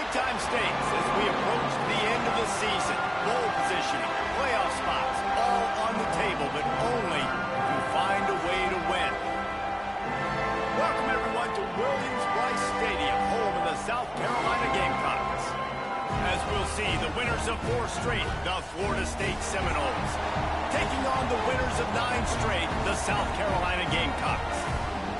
Big-time stakes as we approach the end of the season. Bowl positioning, playoff spots, all on the table, but only to find a way to win. Welcome, everyone, to Williams-Brice Stadium, home of the South Carolina Gamecocks. As we'll see, the winners of 4 straight, the Florida State Seminoles, taking on the winners of 9 straight, the South Carolina Gamecocks.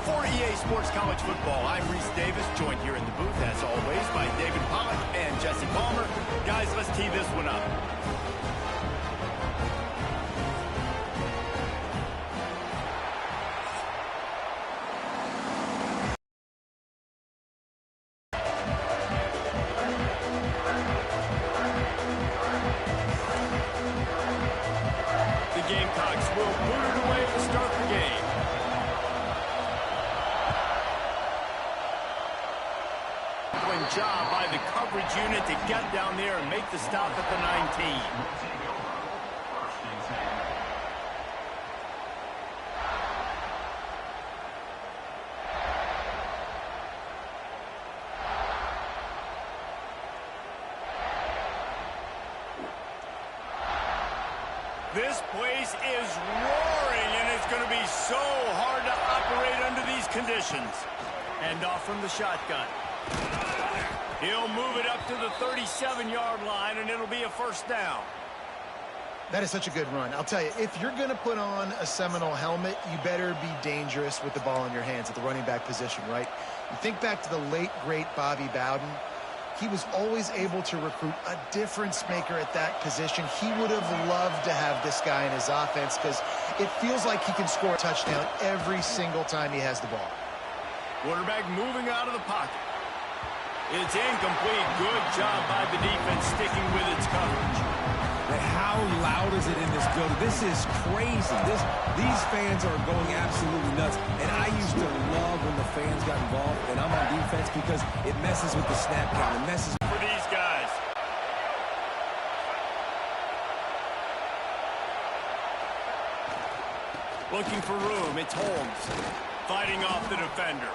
For EA Sports College Football, I'm Reese Davis, joined here in the booth, as always, by David Pollack and Jesse Palmer. Guys, let's tee this one up. The Gamecocks will boot it away to start the game. Job by the coverage unit to get down there and make the stop at the 19. This place is roaring, and it's going to be so hard to operate under these conditions. And off from the shotgun. He'll move it up to the 37-yard line, and it'll be a first down. That is such a good run. I'll tell you, if you're going to put on a Seminole helmet, you better be dangerous with the ball in your hands at the running back position, right? You think back to the late, great Bobby Bowden. He was always able to recruit a difference maker at that position. He would have loved to have this guy in his offense because it feels like he can score a touchdown every single time he has the ball. Quarterback moving out of the pocket. It's incomplete. Good job by the defense sticking with its coverage. But how loud is it in this building? This is crazy. These fans are going absolutely nuts. And I used to love when the fans got involved, and I'm on defense because it messes with the snap count. It messes for these guys. Looking for room. It's Holmes fighting off the defender.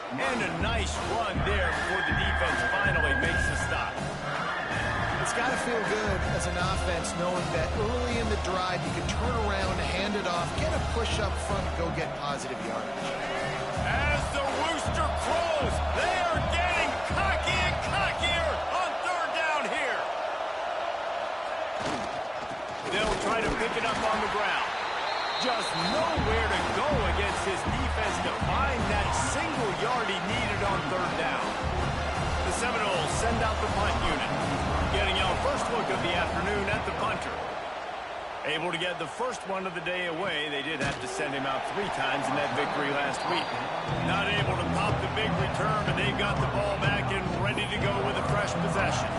And a nice run there before the defense finally makes the stop. It's got to feel good as an offense knowing that early in the drive you can turn around, hand it off, get a push up front, go get positive yardage. As the rooster crows, they are getting cocky and cockier on third down here. They'll try to pick it up on the ground. Just nowhere to go against his defense to find that single yard he needed on third down. The Seminoles send out the punt unit. Getting our first look of the afternoon at the punter. Able to get the first one of the day away. They did have to send him out 3 times in that victory last week. Not able to pop the big return, but they've got the ball back and ready to go with a fresh possession.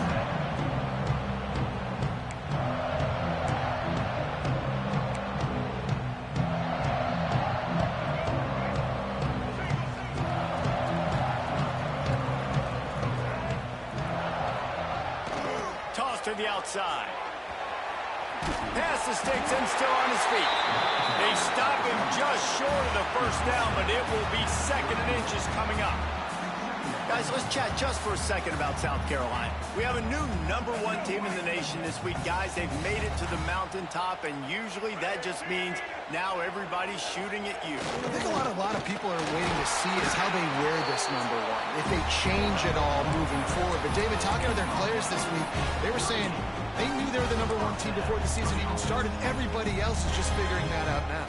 To the outside. Pass the sticks and still on his feet. They stop him just short of the first down, but it will be 2nd and inches coming up. Guys, let's chat just for a second about South Carolina. We have a new #1 team in the nation this week. Guys, they've made it to the mountaintop, and usually that just means now everybody's shooting at you. I think a lot of people are waiting to see is how they wear this #1, if they change it all moving forward. But, David, talking to their players this week, they were saying they knew they were the #1 team before the season even started. Everybody else is just figuring that out now.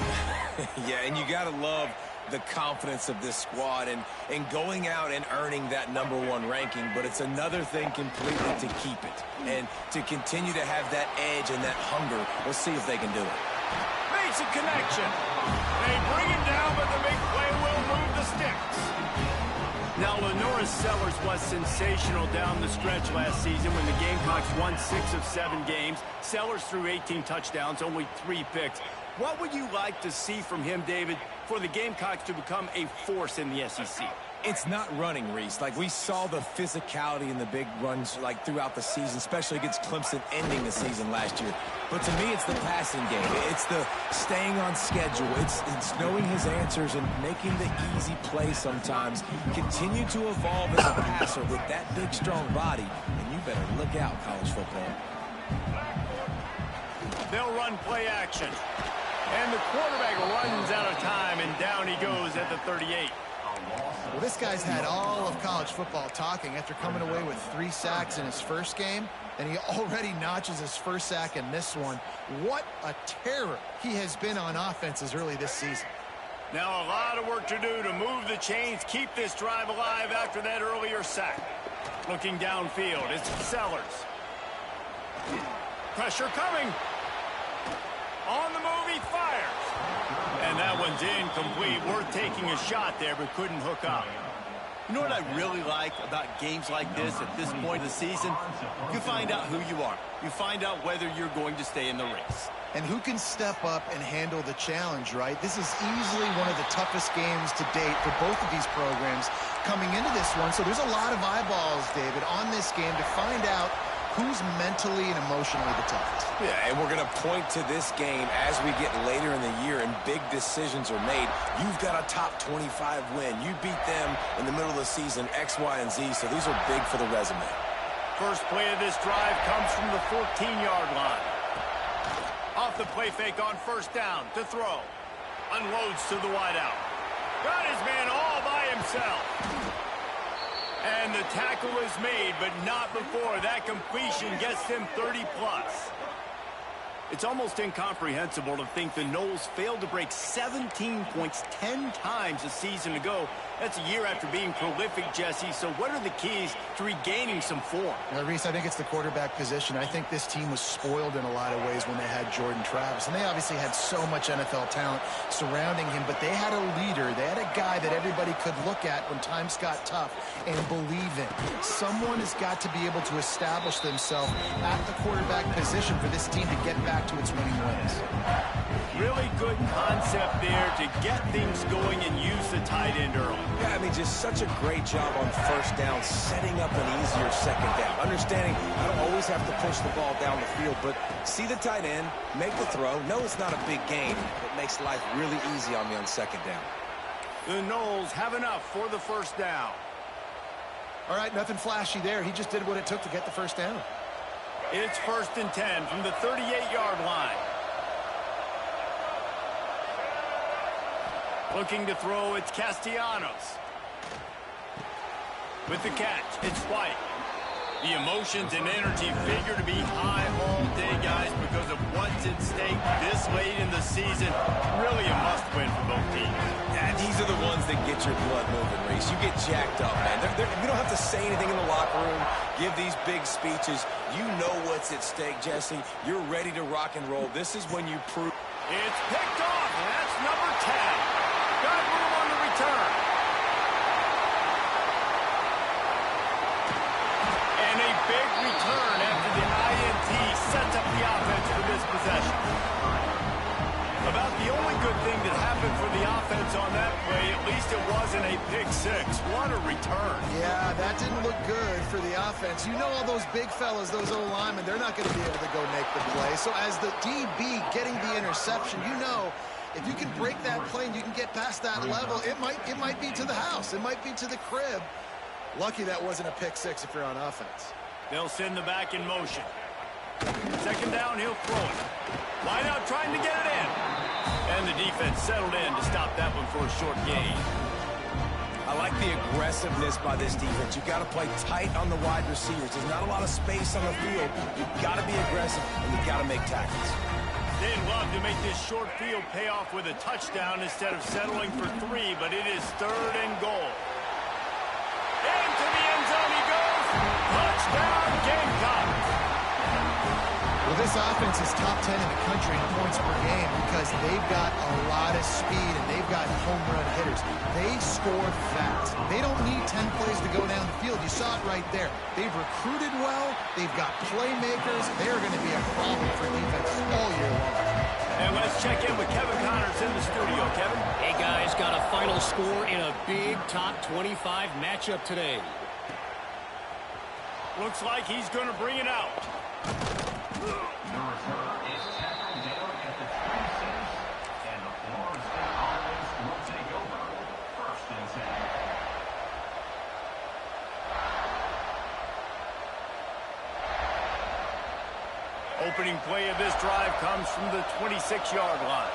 Yeah, and you got to love the confidence of this squad and going out and earning that #1 ranking, but it's another thing completely to keep it and to continue to have that edge and that hunger. We'll see if they can do it. Makes a connection. They bring it down, but the big play will move the sticks. Now, Lenora Sellers was sensational down the stretch last season when the Gamecocks won 6 of 7 games. Sellers threw 18 touchdowns, only 3 picks. What would you like to see from him, David, for the Gamecocks to become a force in the SEC? It's not running, Reese. Like, we saw the physicality in the big runs, like, throughout the season, especially against Clemson ending the season last year. But to me, it's the passing game. It's the staying on schedule. It's knowing his answers and making the easy play sometimes. Continue to evolve as a passer with that big, strong body. And you better look out, college football. They'll run play action. And the quarterback runs out of time, and down he goes at the 38. Well, this guy's had all of college football talking after coming away with 3 sacks in his first game, and he already notches his first sack in this one. What a terror he has been on offenses early this season. Now a lot of work to do to move the chains, keep this drive alive after that earlier sack. Looking downfield, it's Sellers. Pressure coming. On the move, he fires. And that one's incomplete. Worth taking a shot there, but couldn't hook up. You know what I really like about games like this at this point of the season? You find out who you are. You find out whether you're going to stay in the race. And who can step up and handle the challenge, right? This is easily one of the toughest games to date for both of these programs coming into this one. So there's a lot of eyeballs, David, on this game to find out who's mentally and emotionally the toughest. Yeah, and we're going to point to this game as we get later in the year and big decisions are made. You've got a top 25 win. You beat them in the middle of the season, X, Y, and Z, so these are big for the resume. First play of this drive comes from the 14-yard line. Off the play fake on first down to throw. Unloads to the wideout. Got his man all by himself. And the tackle is made, but not before that completion gets him 30-plus. It's almost incomprehensible to think the Noles failed to break 17 points 10 times a season ago. That's a year after being prolific, Jesse. So what are the keys to regaining some form? Reese, I think it's the quarterback position. I think this team was spoiled in a lot of ways when they had Jordan Travis. And they obviously had so much NFL talent surrounding him, but they had a leader. They had a guy that everybody could look at when times got tough and believe in. Someone has got to be able to establish themselves at the quarterback position for this team to get back to its winning ways. Really good concept there to get things going and use the tight end early. Yeah, I mean, just such a great job on first down, setting up an easier second down. Understanding I don't always have to push the ball down the field, but see the tight end, make the throw. No, it's not a big gain. It makes life really easy on me on second down. The Noles have enough for the first down. All right, nothing flashy there. He just did what it took to get the first down. It's 1st and 10 from the 38-yard line. Looking to throw, it's Castellanos. With the catch, it's White. The emotions and energy figure to be high all day, guys, because of what's at stake this late in the season. Really a must-win for both teams. Yeah, these are the ones that get your blood moving, Reese. You get jacked up, man. You don't have to say anything in the locker room, give these big speeches. You know what's at stake, Jesse. You're ready to rock and roll. This is when you prove. It's picked off, and that's number 10. Got room on the return. And a big return after the INT sets up the offense for this possession. About the only good thing that happened for the offense on that play, at least it wasn't a pick six. What a return. Yeah, that didn't look good for the offense. You know all those big fellas, those O-linemen, they're not going to be able to go make the play. So as the DB getting the interception, you know, if you can break that play and you can get past that level, it might be to the house. It might be to the crib. Lucky that wasn't a pick six if you're on offense. They'll send the back in motion. Second down, he'll throw it. Wide out trying to get it in. And the defense settled in to stop that one for a short gain. I like the aggressiveness by this defense. You've got to play tight on the wide receivers. There's not a lot of space on the field. You've got to be aggressive, and you've got to make tackles. They'd love to make this short field pay off with a touchdown instead of settling for 3, but it is 3rd and goal. Into the end zone he goes. Touchdown, Gamecocks. Well, this offense is top 10 in the country in points per game because they've got a lot of speed and they've got home run hitters. They score fast. They don't need 10 plays to go down the field. You saw it right there. They've recruited well. They've got playmakers. They're going to be a problem for defense all year long. And let's check in with Kevin Connors in the studio. Kevin? Hey, guys, got a final score in a big top 25 matchup today. Looks like he's going to bring it out. Opening play of this drive comes from the 26-yard line.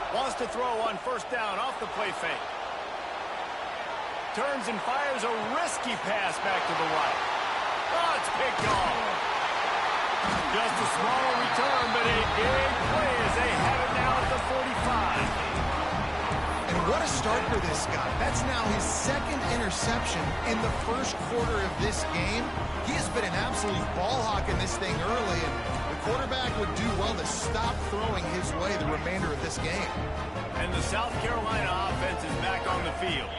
Wants to throw on first down off the play fake. Turns and fires a risky pass back to the right. Oh, it's picked off. Just a small return, but a big play as they have it now at the 45. And what a start for this guy. That's now his second interception in the first quarter of this game. He has been an absolute ball hawk in this thing early, and the quarterback would do well to stop throwing his way the remainder of this game. And the South Carolina offense is back on the field.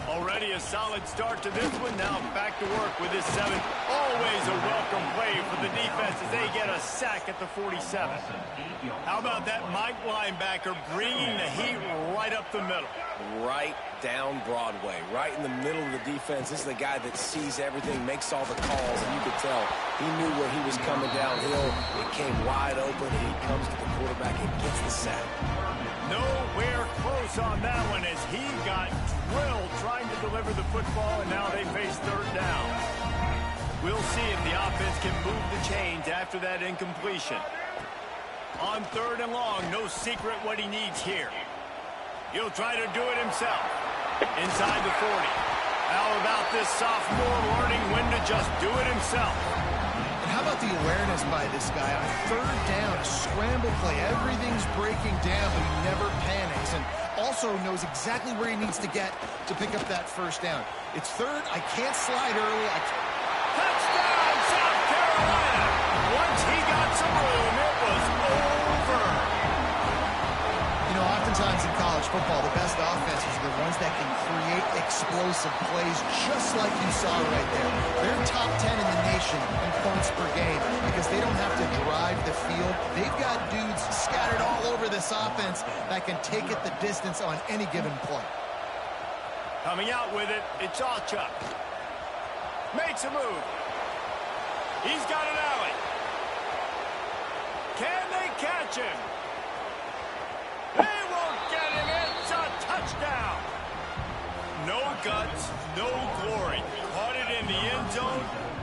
Already a solid start to this one. Now back to work with his 7th. Always a welcome play for the defense as they get a sack at the 47. How about that Mike linebacker bringing the heat right up the middle? Right down Broadway, right in the middle of the defense. This is the guy that sees everything, makes all the calls, and you could tell he knew where he was coming downhill. It came wide open, and he comes to the quarterback and gets the sack. Nowhere close on that one as he got drilled trying to deliver the football, and now they face third down. We'll see if the offense can move the chains after that incompletion. On third and long, no secret what he needs here. He'll try to do it himself. Inside the 40. How about this sophomore learning when to just do it himself? And how about the awareness by this guy on third down, a scramble play. Everything's breaking down, but he never panics, and also knows exactly where he needs to get to pick up that first down. It's third. I can't slide early. Touchdown, South Carolina! Once he got some room, it was over. You know, oftentimes in college football, the best offenses are the ones that can create explosive plays, just like you saw right there. They're top 10 in the nation in points per game because they don't have to drive the field. They've got dudes scattered all over this offense that can take it the distance on any given play. Coming out with it, it's Allchuck. Makes a move. He's got an alley. Can they catch him? They won't get him. It's a touchdown. No guts, no glory. Caught it in the end zone.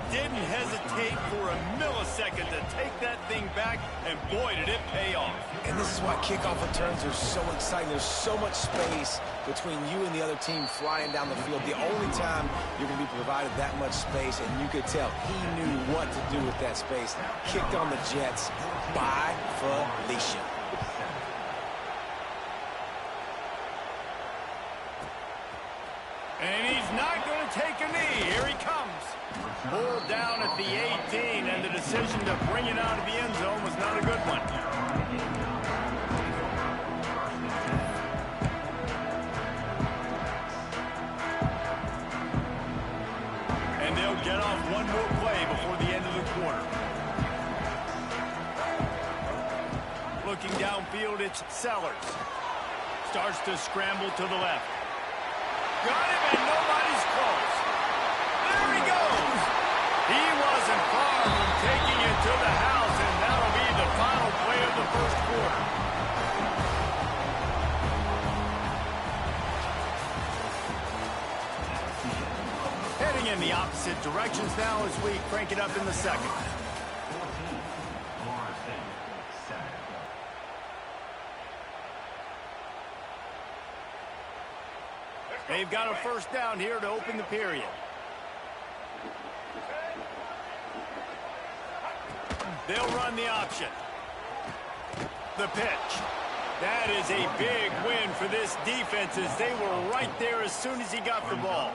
Didn't hesitate for a millisecond to take that thing back, and boy, did it pay off. And this is why kickoff returns are so exciting. There's so much space between you and the other team flying down the field. The only time you're going to be provided that much space, and you could tell he knew what to do with that space. Kicked on the Jets by Felicia. And he's not going to take a knee. Here he comes. Pulled down at the 18, and the decision to bring it out of the end zone was not a good one. And they'll get off one more play before the end of the quarter. Looking downfield, it's Sellers. Starts to scramble to the left. Got him, and nobody's close. There he goes. He wasn't far from taking it to the house, and that'll be the final play of the first quarter. Heading in the opposite directions now as we crank it up in the second. They've got a first down here to open the period. They'll run the option. The pitch. That is a big win for this defense as they were right there as soon as he got the ball.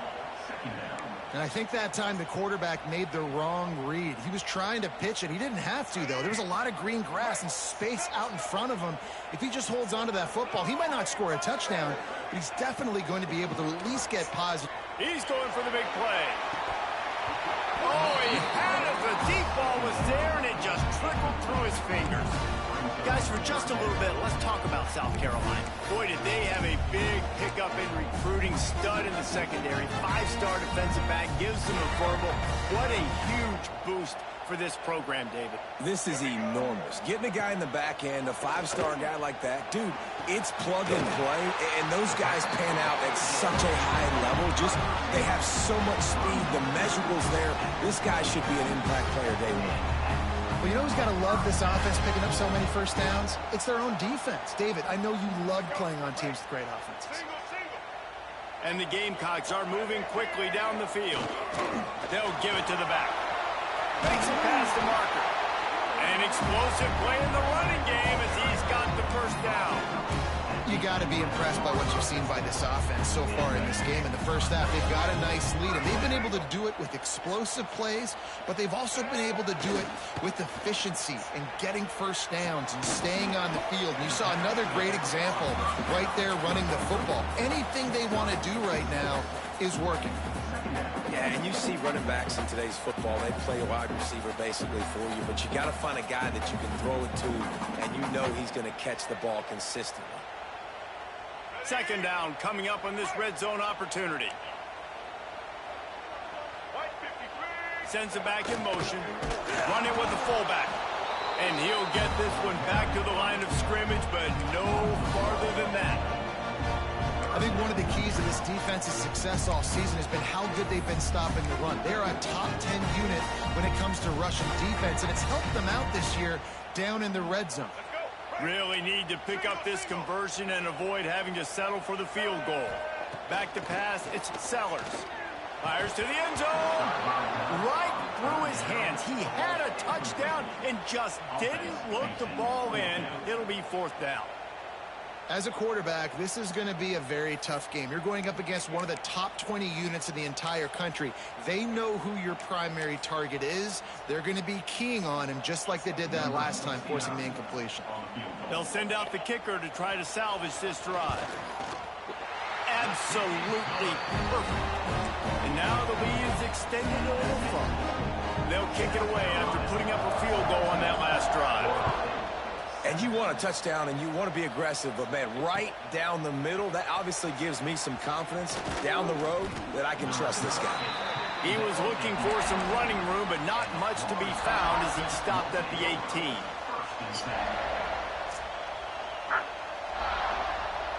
And I think that time the quarterback made the wrong read. He was trying to pitch it. He didn't have to, though. There was a lot of green grass and space out in front of him. If he just holds on to that football, he might not score a touchdown, but he's definitely going to be able to at least get positive. He's going for the big play. Oh, he had it. The deep ball was there, and it just trickled through his fingers. Guys, for just a little bit, let's talk about South Carolina. Boy, did they have a big pickup in recruiting. Stud in the secondary. 5-star defensive back. Gives them a verbal. What a huge boost for this program, David. This is enormous. Getting a guy in the back end, a 5-star guy like that, dude, it's plug and play, and those guys pan out at such a high level. Just, they have so much speed. The measurables there. This guy should be an impact player day one. Well, you know who's got to love this offense picking up so many first downs? It's their own defense. David, I know you love playing on teams with great offenses. And the Gamecocks are moving quickly down the field. They'll give it to the back. Makes it past the marker. An explosive play in the running game as he's got the first down. You got to be impressed by what you've seen by this offense so far in this game. In the first half, they've got a nice lead, and they've been able to do it with explosive plays, but they've also been able to do it with efficiency and getting first downs and staying on the field. And you saw another great example right there running the football. Anything they want to do right now is working. Yeah, and you see running backs in today's football, they play a wide receiver basically for you, but you got to find a guy that you can throw it to, and you know he's going to catch the ball consistently. Second down coming up on this red zone opportunity. Sends it back in motion. Running with the fullback. And he'll get this one back to the line of scrimmage, but no farther than that. I think one of the keys to this defense's success all season has been how good they've been stopping the run. They're a top 10 unit when it comes to rushing defense, and it's helped them out this year down in the red zone. Really need to pick up this conversion and avoid having to settle for the field goal. Back to pass, it's Sellers. Fires to the end zone. Right through his hands. He had a touchdown and just didn't look the ball in. It'll be fourth down. As a quarterback, this is going to be a very tough game. You're going up against one of the top 20 units in the entire country. They know who your primary target is. They're going to be keying on him just like they did that last time, forcing the incompletion. They'll send out the kicker to try to salvage this drive. Absolutely perfect. And now the lead is extended a little further. They'll kick it away after putting up a field goal on that last drive. And you want a touchdown and you want to be aggressive, but man, right down the middle, that obviously gives me some confidence down the road that I can trust this guy. He was looking for some running room, but not much to be found as he stopped at the 18.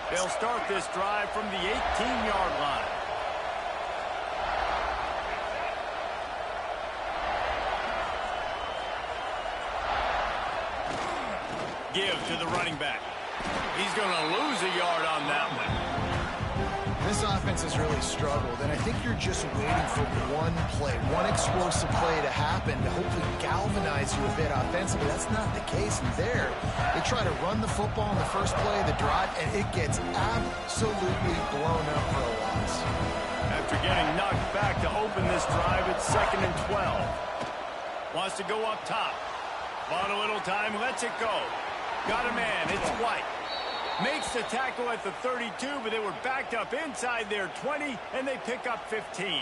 They'll start this drive from the 18-yard line. Give to the running back. He's going to lose a yard on that one. This offense has really struggled, and I think you're just waiting for one play, one explosive play to happen to hopefully galvanize you a bit offensively. That's not the case. And there, they try to run the football in the first play of the drive, and it gets absolutely blown up for a loss. After getting knocked back to open this drive, it's 2nd and 12. Wants to go up top. Bought a little time, lets it go. Got a man, it's White. Makes the tackle at the 32, but they were backed up inside their 20, and they pick up 15.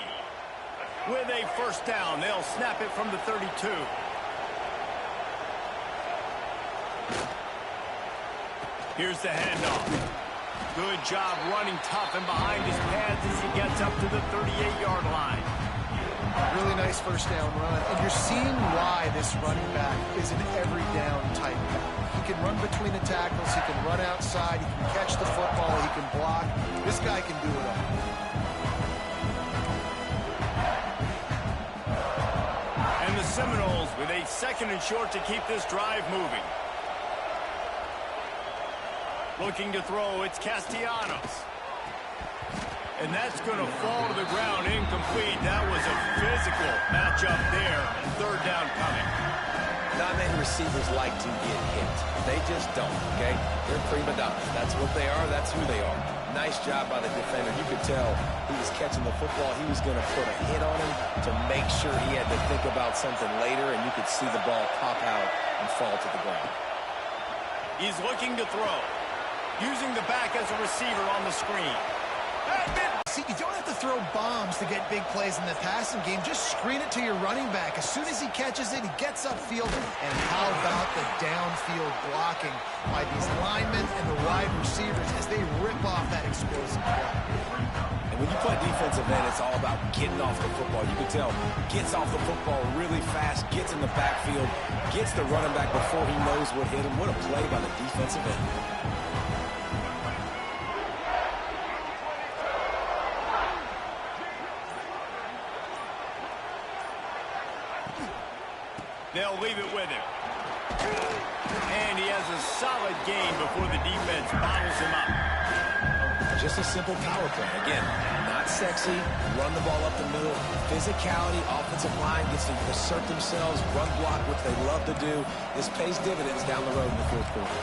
With a first down, they'll snap it from the 32. Here's the handoff. Good job running tough and behind his pads as he gets up to the 38-yard line. Really nice first down run, and you're seeing why this running back is an every down type back. He can run between the tackles, he can run outside, he can catch the football, he can block. This guy can do it all. And the Seminoles with a 2nd and short to keep this drive moving. Looking to throw, it's Castellanos. And that's going to fall to the ground incomplete. That was a physical matchup there. Third down coming. Not many receivers like to get hit. They just don't, okay? They're prima donnas. That's what they are. That's who they are. Nice job by the defender. You could tell he was catching the football. He was going to put a hit on him to make sure he had to think about something later, and you could see the ball pop out and fall to the ground. He's looking to throw. Using the back as a receiver on the screen. See, you don't have to throw bombs to get big plays in the passing game. Just screen it to your running back. As soon as he catches it, he gets upfield. And how about the downfield blocking by these linemen and the wide receivers as they rip off that explosive play. And when you play defensive end, it's all about getting off the football. You can tell, gets off the football really fast, gets in the backfield, gets the running back before he knows what hit him. What a play by the defensive end. They'll leave it with him. And he has a solid gain before the defense bottles him up. Just a simple power play. Again, not sexy, run the ball up the middle. Physicality, offensive line gets to assert themselves, run block, which they love to do. This pays dividends down the road in the fourth quarter.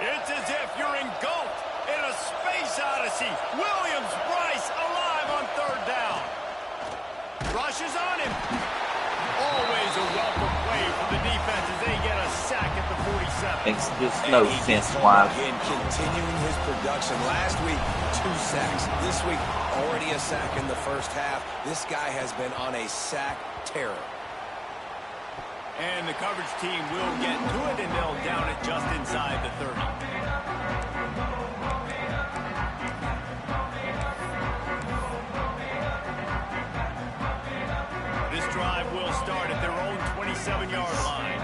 It's as if you're engulfed in a space odyssey. Williams-Brice alive on third down. Rushes on him. Always a welcome play for the defense as they get a sack at the 47. Makes just no sense why. Again, continuing his production. Last week, 2 sacks. This week, already a sack in the first half. This guy has been on a sack terror. And the coverage team will get to it, and they'll down it just inside the 30. This drive will start at their own 27-yard line.